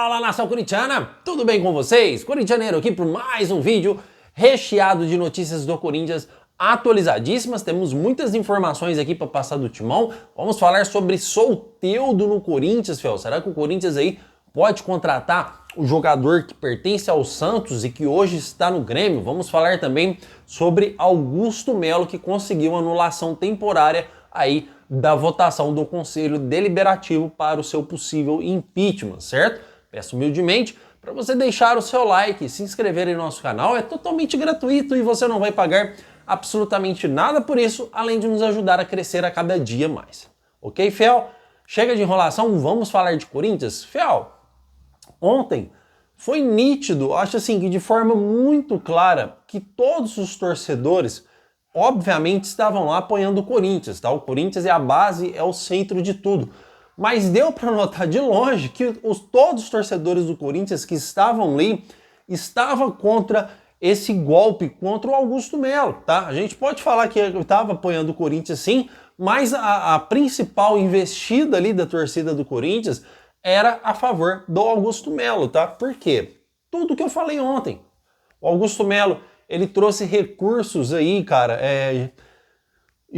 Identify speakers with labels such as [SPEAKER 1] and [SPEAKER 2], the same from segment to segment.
[SPEAKER 1] Fala, nação corintiana! Tudo bem com vocês? Corintianeiro aqui por mais um vídeo recheado de notícias do Corinthians atualizadíssimas. Temos muitas informações aqui para passar do timão. Vamos falar sobre Soteldo no Corinthians, Fel. Será que o Corinthians aí pode contratar o jogador que pertence ao Santos e que hoje está no Grêmio? Vamos falar também sobre Augusto Melo, que conseguiu anulação temporária aí da votação do Conselho Deliberativo para o seu possível impeachment, certo? Peço humildemente para você deixar o seu like, se inscrever em nosso canal, é totalmente gratuito e você não vai pagar absolutamente nada por isso, além de nos ajudar a crescer a cada dia mais. Ok, Fel? Chega de enrolação, vamos falar de Corinthians? Fel, ontem foi nítido, acho assim, que de forma muito clara, que todos os torcedores obviamente estavam lá apoiando o Corinthians, tá? O Corinthians é a base, é o centro de tudo. Mas deu para notar de longe que todos os torcedores do Corinthians que estavam ali estavam contra esse golpe contra o Augusto Melo, tá? A gente pode falar que estava apoiando o Corinthians sim, mas a principal investida ali da torcida do Corinthians era a favor do Augusto Melo, tá? Por quê? Tudo que eu falei ontem. O Augusto Melo, ele trouxe recursos aí, cara,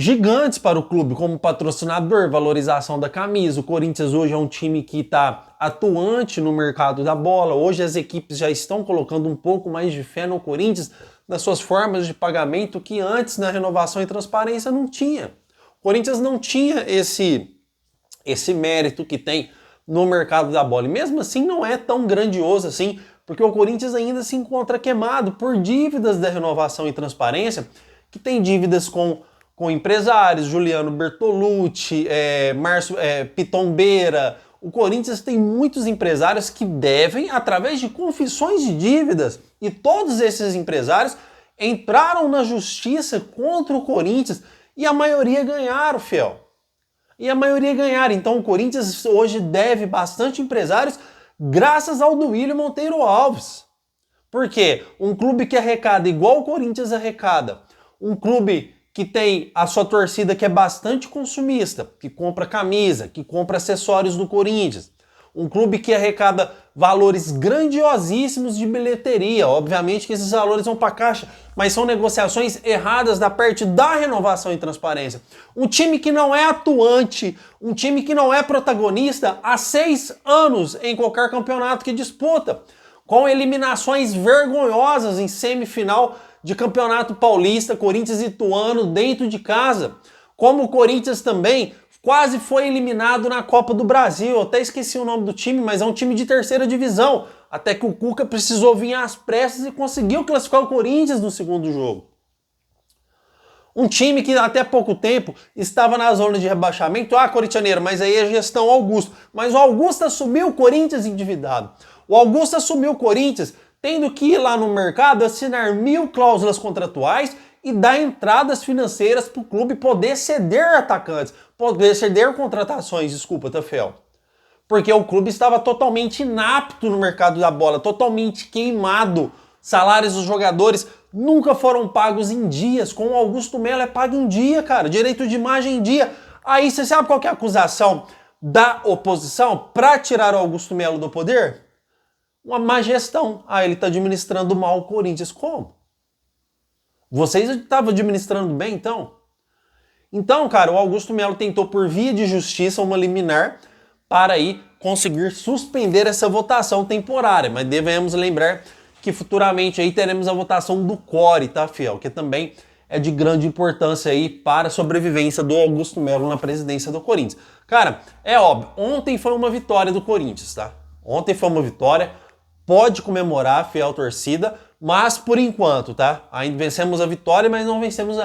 [SPEAKER 1] gigantes para o clube, como patrocinador, valorização da camisa. O Corinthians hoje é um time que está atuante no mercado da bola. Hoje as equipes já estão colocando um pouco mais de fé no Corinthians, nas suas formas de pagamento, que antes na renovação e transparência não tinha. O Corinthians não tinha esse mérito que tem no mercado da bola. E mesmo assim não é tão grandioso assim, porque o Corinthians ainda se encontra queimado por dívidas da renovação e transparência, que tem dívidas com empresários, Juliano Bertolucci, Márcio Pitombeira. O Corinthians tem muitos empresários que devem através de confissões de dívidas, e todos esses empresários entraram na justiça contra o Corinthians e a maioria ganharam, Fel. E a maioria ganharam. Então o Corinthians hoje deve bastante empresários graças ao Duílio Monteiro Alves. Por quê? Um clube que arrecada igual o Corinthians arrecada, um clube que tem a sua torcida que é bastante consumista, que compra camisa, que compra acessórios do Corinthians, um clube que arrecada valores grandiosíssimos de bilheteria. Obviamente que esses valores vão para a caixa, mas são negociações erradas da parte da renovação e transparência. Um time que não é atuante, um time que não é protagonista há 6 anos em qualquer campeonato que disputa, com eliminações vergonhosas em semifinal de Campeonato Paulista, Corinthians e Ituano dentro de casa. Como o Corinthians também quase foi eliminado na Copa do Brasil. Eu até esqueci o nome do time, mas é um time de terceira divisão. Até que o Cuca precisou vir às pressas e conseguiu classificar o Corinthians no segundo jogo. Um time que até pouco tempo estava na zona de rebaixamento. Ah, corintianeiro, mas aí é gestão Augusto. Mas o Augusto assumiu o Corinthians endividado. O Augusto assumiu o Corinthians tendo que ir lá no mercado assinar 1000 cláusulas contratuais e dar entradas financeiras para o clube poder ceder atacantes, poder ceder contratações, desculpa, Tafel. Porque o clube estava totalmente inapto no mercado da bola, totalmente queimado. Salários dos jogadores nunca foram pagos em dias. Com o Augusto Melo é pago em dia, cara. Direito de imagem em dia. Aí você sabe qual que é a acusação da oposição para tirar o Augusto Melo do poder? Uma má gestão. Ah, ele está administrando mal o Corinthians. Como? Vocês estavam administrando bem, então? Então, cara, o Augusto Melo tentou por via de justiça uma liminar para aí conseguir suspender essa votação temporária. Mas devemos lembrar que futuramente aí teremos a votação do CORE, tá, Fiel? Que também é de grande importância aí para a sobrevivência do Augusto Melo na presidência do Corinthians. Cara, é óbvio, ontem foi uma vitória do Corinthians, tá? Ontem foi uma vitória. Pode comemorar, fiel torcida, mas por enquanto, tá? Ainda vencemos a vitória, mas não vencemos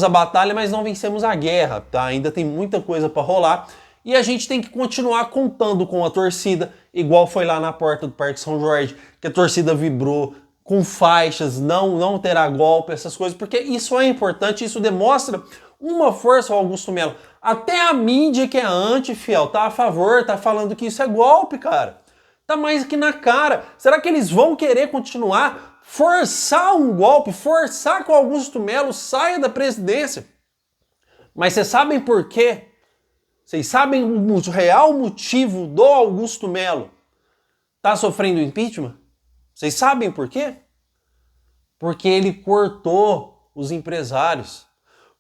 [SPEAKER 1] a batalha, mas não vencemos a guerra, tá? Ainda tem muita coisa para rolar e a gente tem que continuar contando com a torcida, igual foi lá na porta do Parque São Jorge, que a torcida vibrou com faixas, não terá golpe, essas coisas, porque isso é importante, isso demonstra uma força ao Augusto Melo. Até a mídia que é anti-fiel tá a favor, tá falando que isso é golpe, cara. Tá mais que na cara. Será que eles vão querer continuar, forçar um golpe, forçar que o Augusto Melo saia da presidência? Mas vocês sabem por quê? Vocês sabem o real motivo do Augusto Melo tá sofrendo impeachment? Vocês sabem por quê? Porque ele cortou os empresários.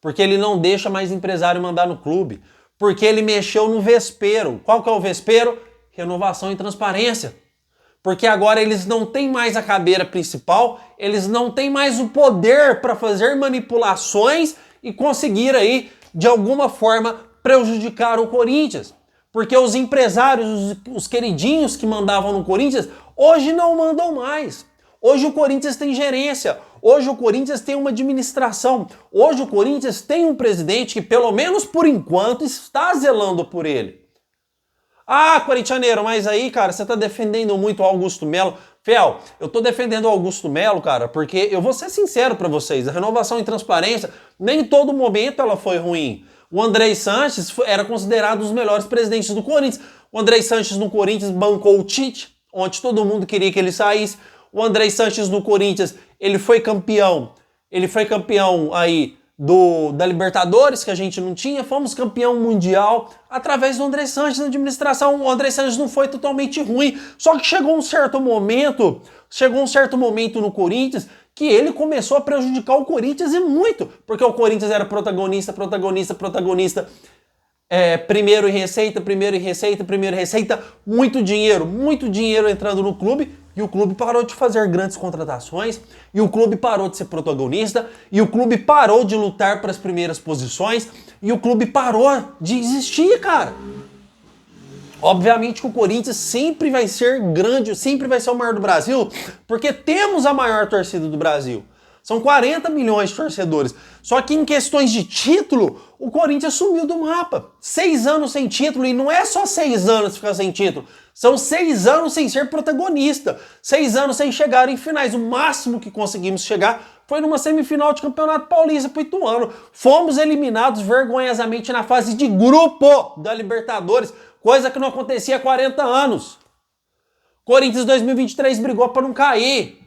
[SPEAKER 1] Porque ele não deixa mais empresário mandar no clube. Porque ele mexeu no vespeiro. Qual que é o vespeiro? Renovação e transparência. Porque agora eles não têm mais a cadeira principal, eles não têm mais o poder para fazer manipulações e conseguir aí, de alguma forma, prejudicar o Corinthians. Porque os empresários, os queridinhos que mandavam no Corinthians, hoje não mandam mais. Hoje o Corinthians tem gerência, hoje o Corinthians tem uma administração, hoje o Corinthians tem um presidente que, pelo menos por enquanto, está zelando por ele. Ah, corintianeiro, mas aí, cara, você tá defendendo muito o Augusto Melo. Fiel, eu tô defendendo o Augusto Melo, cara, porque eu vou ser sincero pra vocês, a renovação e transparência, nem em todo momento ela foi ruim. O Andrei Sanches era considerado um dos melhores presidentes do Corinthians. O Andrei Sanches no Corinthians bancou o Tite, onde todo mundo queria que ele saísse. O Andrei Sanches no Corinthians, ele foi campeão aí da Libertadores, que a gente não tinha, fomos campeão mundial através do André Sanches na administração. O André Sanches não foi totalmente ruim, só que chegou um certo momento no Corinthians que ele começou a prejudicar o Corinthians e muito, porque o Corinthians era protagonista, primeiro em receita, muito dinheiro entrando no clube, e o clube parou de fazer grandes contratações, e o clube parou de ser protagonista, e o clube parou de lutar para as primeiras posições, e o clube parou de existir, cara. Obviamente que o Corinthians sempre vai ser grande, sempre vai ser o maior do Brasil, porque temos a maior torcida do Brasil. São 40 milhões de torcedores. Só que em questões de título, o Corinthians sumiu do mapa. 6 anos sem título, e não é só 6 anos ficar sem título. São 6 anos sem ser protagonista. 6 anos sem chegar em finais. O máximo que conseguimos chegar foi numa semifinal de Campeonato Paulista pro Ituano. Fomos eliminados vergonhosamente na fase de grupo da Libertadores, coisa que não acontecia há 40 anos. Corinthians 2023 brigou para não cair.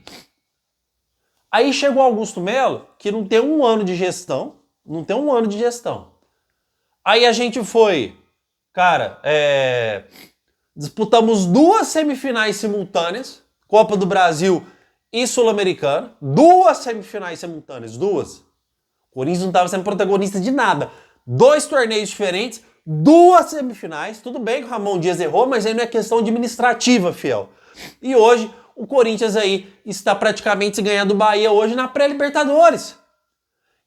[SPEAKER 1] Aí chegou o Augusto Melo, que não tem um ano de gestão. Aí a gente foi, cara, disputamos 2 semifinais simultâneas, Copa do Brasil e Sul-Americana. 2 semifinais simultâneas, 2. O Corinthians não estava sendo protagonista de nada. 2 torneios diferentes, 2 semifinais. Tudo bem que o Ramon Dias errou, mas aí não é questão administrativa, fiel. E hoje o Corinthians aí está praticamente ganhando o Bahia hoje na pré-Libertadores.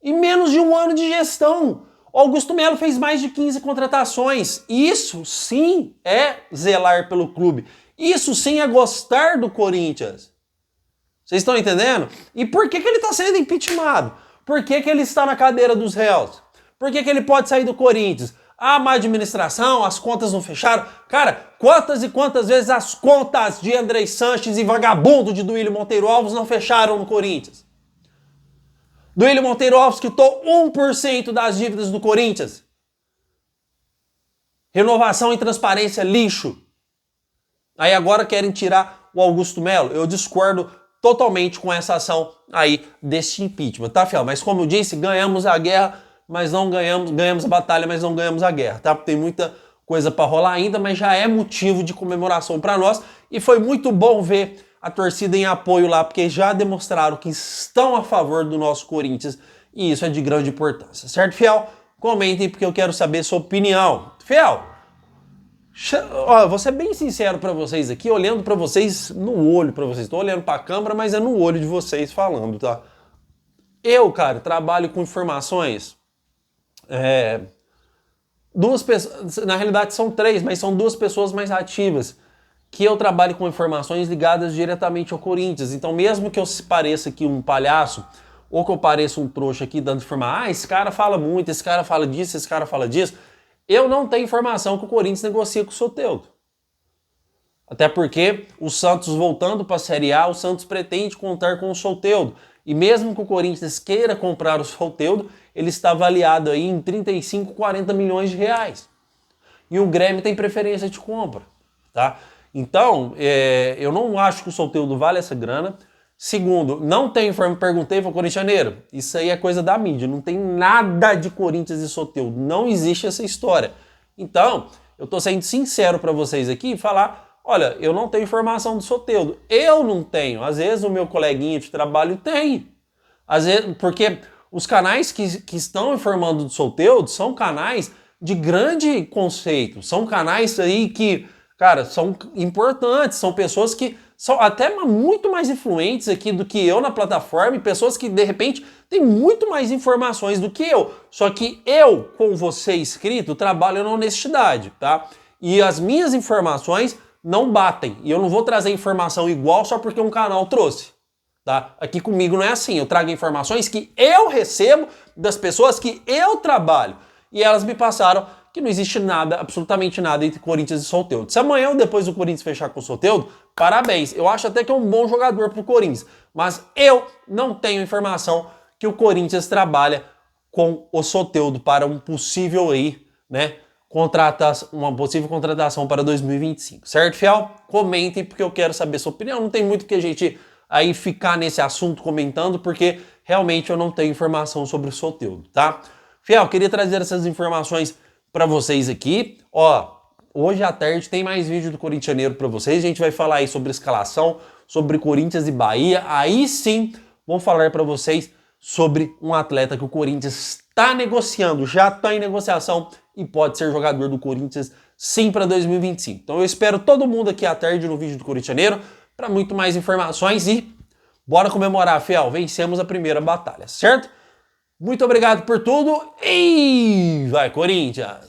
[SPEAKER 1] Em menos de um ano de gestão, o Augusto Melo fez mais de 15 contratações. Isso sim é zelar pelo clube. Isso sim é gostar do Corinthians. Vocês estão entendendo? E por que ele está sendo impeachmentado? Por que ele está na cadeira dos réus? Por que ele pode sair do Corinthians? A má administração, as contas não fecharam. Cara, quantas e quantas vezes as contas de Andrei Sanches e vagabundo de Duílio Monteiro Alves não fecharam no Corinthians? Duílio Monteiro Alves quitou 1% das dívidas do Corinthians. Renovação e transparência, lixo. Aí agora querem tirar o Augusto Melo. Eu discordo totalmente com essa ação aí desse impeachment, tá, fiel? Mas como eu disse, ganhamos a guerra, mas não ganhamos a batalha, mas não ganhamos a guerra, tá? Tem muita coisa para rolar ainda, mas já é motivo de comemoração para nós, e foi muito bom ver a torcida em apoio lá, porque já demonstraram que estão a favor do nosso Corinthians, e isso é de grande importância, certo, fiel? Comentem, porque eu quero saber sua opinião. Fiel, ó, vou ser bem sincero para vocês aqui, olhando para vocês no olho, para vocês. Tô olhando para a câmera, mas é no olho de vocês falando, tá? Eu, cara, trabalho com informações. 2 pessoas, na realidade são 3, mas são 2 pessoas mais ativas que eu trabalho com informações ligadas diretamente ao Corinthians. Então, mesmo que eu pareça aqui um palhaço, ou que eu pareça um trouxa aqui dando informação, esse cara fala muito, esse cara fala disso, esse cara fala disso, eu não tenho informação que o Corinthians negocia com o Soteldo. Até porque o Santos voltando para a Série A, o Santos pretende contar com o Soteldo. E mesmo que o Corinthians queira comprar o Soteldo, ele está avaliado aí em 35, 40 milhões de reais. E o Grêmio tem preferência de compra, tá? Então, eu não acho que o Soteldo vale essa grana. Segundo, não tem informação, perguntei para o corintianeiro, isso aí é coisa da mídia, não tem nada de Corinthians e Soteldo, não existe essa história. Então, eu estou sendo sincero para vocês aqui e falar Olha, eu não tenho informação do Soteldo. Eu não tenho. Às vezes o meu coleguinha de trabalho tem. Às vezes, porque os canais que estão informando do Soteldo são canais de grande conceito. São canais aí que, cara, são importantes. São pessoas que são até muito mais influentes aqui do que eu na plataforma. E pessoas que, de repente, têm muito mais informações do que eu. Só que eu, com você inscrito, trabalho na honestidade, tá? E as minhas informações não batem. E eu não vou trazer informação igual só porque um canal trouxe. Tá? Aqui comigo não é assim. Eu trago informações que eu recebo das pessoas que eu trabalho. E elas me passaram que não existe nada, absolutamente nada entre Corinthians e Soteldo. Se amanhã ou depois o Corinthians fechar com o Soteldo, parabéns. Eu acho até que é um bom jogador pro Corinthians. Mas eu não tenho informação que o Corinthians trabalha com o Soteldo para um possível aí, né? Uma possível contratação para 2025, certo, fiel? Comentem porque eu quero saber sua opinião. Não tem muito que a gente aí ficar nesse assunto comentando, porque realmente eu não tenho informação sobre o Soteldo, tá? Fiel, queria trazer essas informações para vocês aqui. Ó, hoje à tarde tem mais vídeo do Corintianeiro para vocês. A gente vai falar aí sobre escalação, sobre Corinthians e Bahia. Aí sim, vou falar para vocês sobre um atleta que o Corinthians está negociando, já está em negociação e pode ser jogador do Corinthians sim para 2025. Então eu espero todo mundo aqui à tarde no vídeo do Corintianeiro para muito mais informações e bora comemorar, fiel. Vencemos a primeira batalha, certo? Muito obrigado por tudo e vai Corinthians!